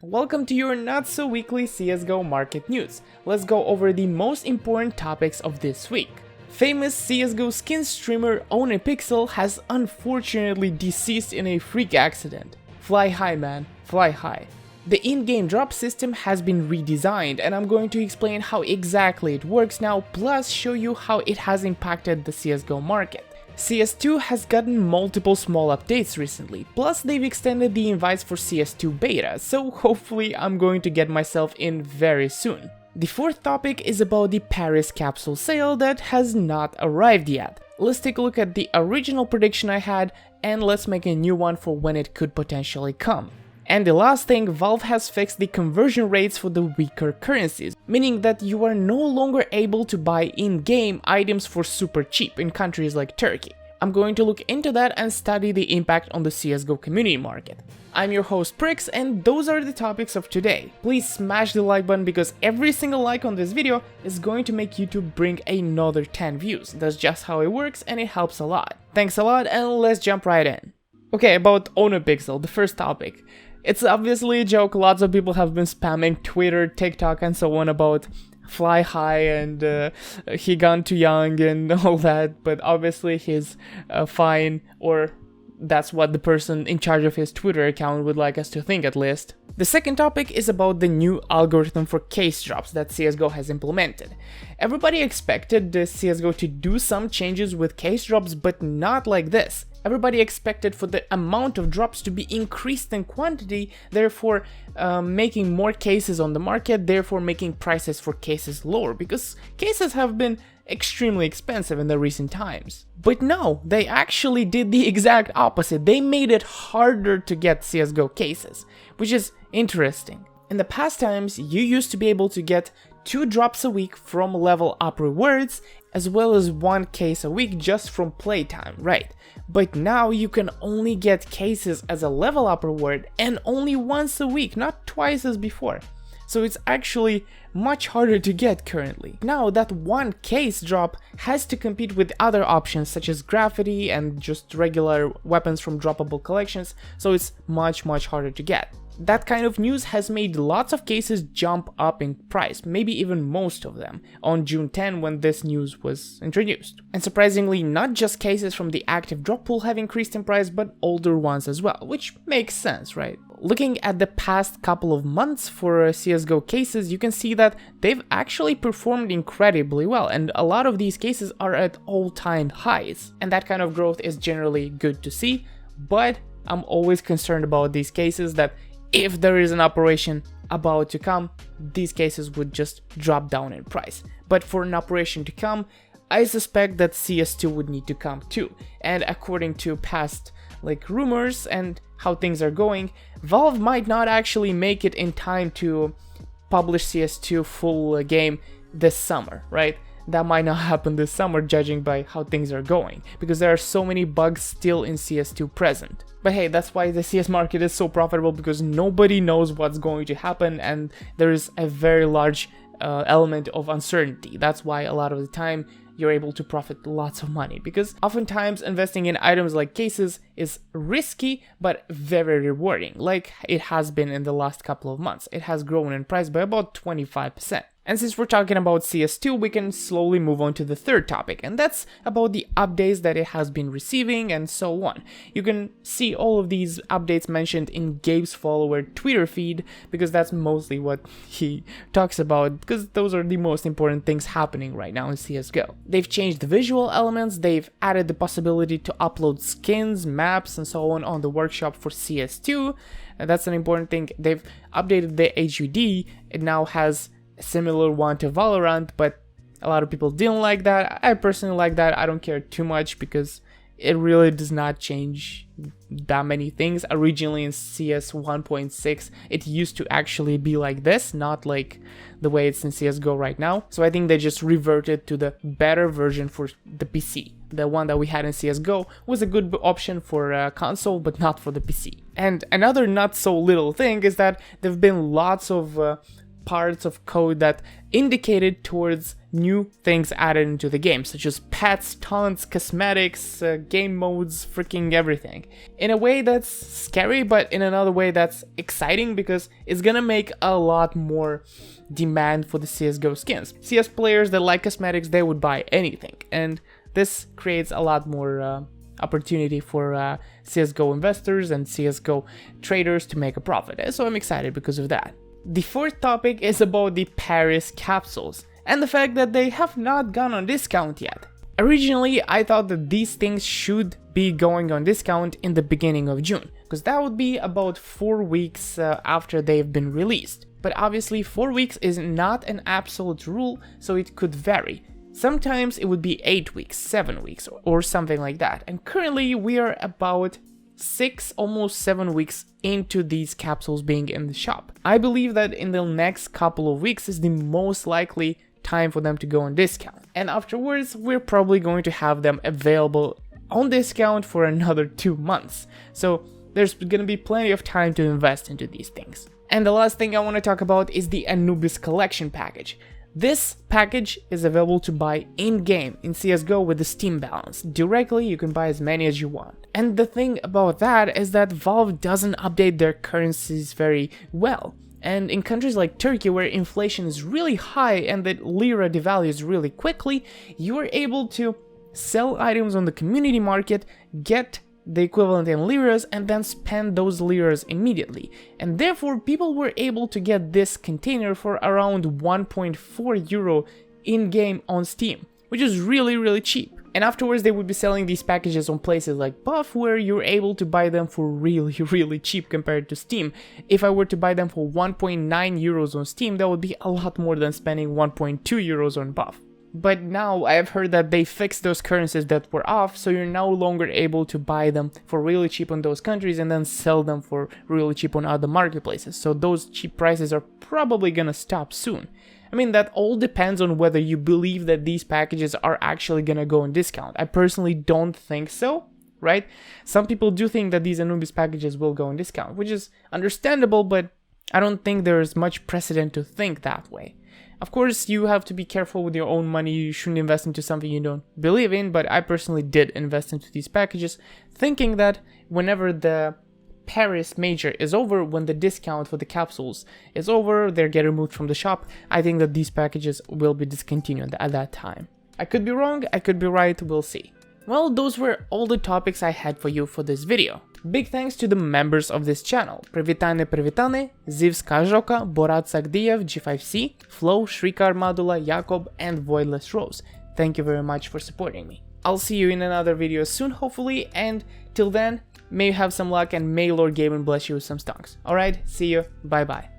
Welcome to your not-so-weekly CSGO market news. Let's go over the most important topics of this week. Famous CSGO skin streamer OhnePixel has unfortunately deceased in a freak accident. Fly high, man, fly high. The in-game drop system has been redesigned, and I'm going to explain how exactly it works now, plus show you how it has impacted the CSGO market. CS2 has gotten multiple small updates recently, plus they've extended the invites for CS2 beta, so hopefully I'm going to get myself in very soon. The fourth topic is about the Paris Capsule sale that has not arrived yet. Let's take a look at the original prediction I had, and let's make a new one for when it could potentially come. And the last thing, Valve has fixed the conversion rates for the weaker currencies, meaning that you are no longer able to buy in-game items for super cheap in countries like Turkey. I'm going to look into that and study the impact on the CSGO community market. I'm your host Prix, and those are the topics of today. Please smash the like button because every single like on this video is going to make YouTube bring another 10 views. That's just how it works and it helps a lot. Thanks a lot, and let's jump right in. Okay, about OhnePixel, the first topic. It's obviously a joke. Lots of people have been spamming Twitter, TikTok, and so on about fly high and he gone too young and all that, but obviously he's fine, or that's what the person in charge of his Twitter account would like us to think at least. The second topic is about the new algorithm for case drops that CSGO has implemented. Everybody expected the CSGO to do some changes with case drops, but not like this. Everybody expected for the amount of drops to be increased in quantity, therefore making more cases on the market, therefore making prices for cases lower, because cases have been extremely expensive in the recent times. But no, they actually did the exact opposite. They made it harder to get CSGO cases, which is interesting. In the past times, you used to be able to get 2 drops a week from level up rewards, as well as 1 case a week just from playtime, right? But now you can only get cases as a level up reward and only once a week, not twice as before. So it's actually much harder to get currently. Now that 1 case drop has to compete with other options such as graffiti and just regular weapons from droppable collections, so it's much harder to get. That kind of news has made lots of cases jump up in price, maybe even most of them, on June 10 when this news was introduced. And surprisingly, not just cases from the active drop pool have increased in price, but older ones as well, which makes sense, right? Looking at the past couple of months for CSGO cases, you can see that they've actually performed incredibly well, and a lot of these cases are at all-time highs. And that kind of growth is generally good to see, but I'm always concerned about these cases that if there is an operation about to come, these cases would just drop down in price. But for an operation to come, I suspect that CS2 would need to come too. And according to past rumors and how things are going, Valve might not actually make it in time to publish CS2 full game this summer, right? That might not happen this summer, judging by how things are going, because there are so many bugs still in CS2 present. But hey, that's why the CS market is so profitable, because nobody knows what's going to happen and there is a very large element of uncertainty. That's why a lot of the time you're able to profit lots of money, because oftentimes investing in items like cases is risky but very rewarding, like it has been in the last couple of months. It has grown in price by about 25%. And since we're talking about CS2, we can slowly move on to the third topic, and that's about the updates that it has been receiving and so on. You can see all of these updates mentioned in Gabe's follower Twitter feed, because that's mostly what he talks about, because those are the most important things happening right now in CSGO. They've changed the visual elements, they've added the possibility to upload skins, maps, and so on the workshop for CS2. And that's an important thing. They've updated the HUD. It now has a similar one to Valorant, but a lot of people didn't like that. I personally like that. I don't care too much because it really does not change that many things. Originally in CS 1.6, it used to actually be like this, not like the way it's in CSGO right now. So I think they just reverted to the better version for the PC. The one that we had in CSGO was a good option for console, but not for the PC. And another not so little thing is that there have been lots of parts of code that indicated towards new things added into the game, such as pets, taunts, cosmetics, game modes, freaking everything. In a way that's scary, but in another way that's exciting because it's gonna make a lot more demand for the CSGO skins. CS players that like cosmetics, they would buy anything, and this creates a lot more opportunity for CSGO investors and CSGO traders to make a profit. So I'm excited because of that. The fourth topic is about the Paris capsules and the fact that they have not gone on discount yet. Originally, I thought that these things should be going on discount in the beginning of June, because that would be about 4 weeks after they've been released. But obviously 4 weeks is not an absolute rule, so it could vary. Sometimes it would be 8 weeks, 7 weeks, or something like that. And currently we are about 6, almost 7 weeks into these capsules being in the shop. I believe that in the next couple of weeks is the most likely time for them to go on discount. And afterwards, we're probably going to have them available on discount for another 2 months. So there's gonna be plenty of time to invest into these things. And the last thing I want to talk about is the Anubis collection package. This package is available to buy in-game in CSGO with the Steam balance. Directly, you can buy as many as you want. And the thing about that is that Valve doesn't update their currencies very well. And in countries like Turkey, where inflation is really high and the lira devalues really quickly, you are able to sell items on the community market, get the equivalent in liras, and then spend those liras immediately. And therefore, people were able to get this container for around 1.4 euro in-game on Steam, which is really cheap. And afterwards, they would be selling these packages on places like Buff, where you're able to buy them for really cheap compared to Steam. If I were to buy them for 1.9 euros on Steam, that would be a lot more than spending 1.2 euros on Buff. But now I have heard that they fixed those currencies that were off, so you're no longer able to buy them for really cheap on those countries and then sell them for really cheap on other marketplaces. So those cheap prices are probably gonna stop soon. I mean, that all depends on whether you believe that these packages are actually gonna go on discount. I personally don't think so, right? Some people do think that these Anubis packages will go on discount, which is understandable, but I don't think there's much precedent to think that way. Of course, you have to be careful with your own money. You shouldn't invest into something you don't believe in, but I personally did invest into these packages, thinking that whenever the Paris major is over, when the discount for the capsules is over, they get removed from the shop, I think that these packages will be discontinued at that time. I could be wrong, I could be right, we'll see. Well, those were all the topics I had for you for this video. Big thanks to the members of this channel: Privitane, Zivska Joka, Borat Sagdiev, G5C, Flow, Shrikar Madula, Jakob, and Voidless Rose. Thank you very much for supporting me. I'll see you in another video soon, hopefully, and till then, may you have some luck and may Lord Gaben bless you with some stonks. Alright, see you, bye bye.